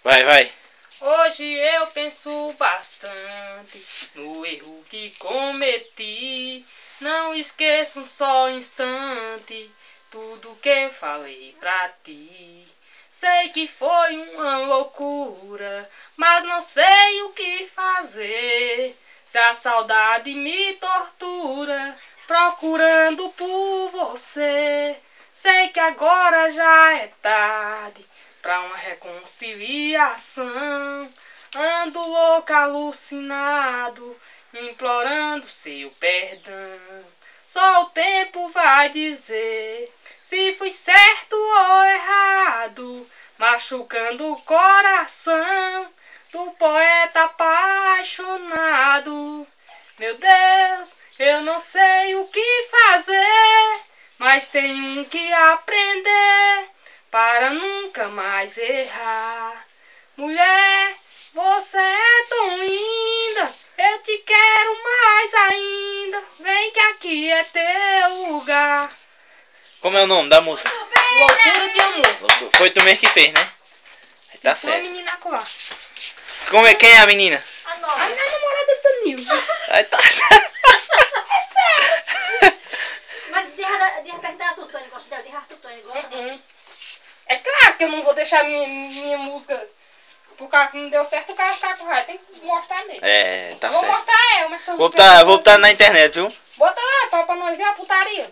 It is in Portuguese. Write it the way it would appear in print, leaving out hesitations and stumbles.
Vai, vai. Hoje eu penso bastante no erro que cometi. Não esqueço um só instante tudo que falei pra ti. Sei que foi uma loucura, mas não sei o que fazer. Se a saudade me tortura, procurando por você. Sei que agora já é tarde pra uma reconciliação. Ando louco, alucinado, implorando seu perdão. Só o tempo vai dizer se fui certo ou errado, machucando o coração do poeta apaixonado. Meu Deus, eu não sei o que fazer, mas tenho que aprender para nunca mais errar. Mulher, você é tão linda, eu te quero mais ainda. Vem que aqui é teu lugar. Como é o nome da música? Loucura de amor. Foi tu mesmo que fez, né? Tá Foi a certo. menina colar. Como é, quem é a menina? A minha namorada do Nilson. Aí tá certo. É sério. Mas de perguntar a tu, Tony, gosta dela, de tu, Tony, gosta. É claro que eu não vou deixar minha música pro cara que não deu certo, o cara ficar com raiva. Tem que mostrar mesmo. É, tá Vou certo. mostrar eu, mas se eu Vou botar na internet, viu? Bota lá pra nós ver a putaria.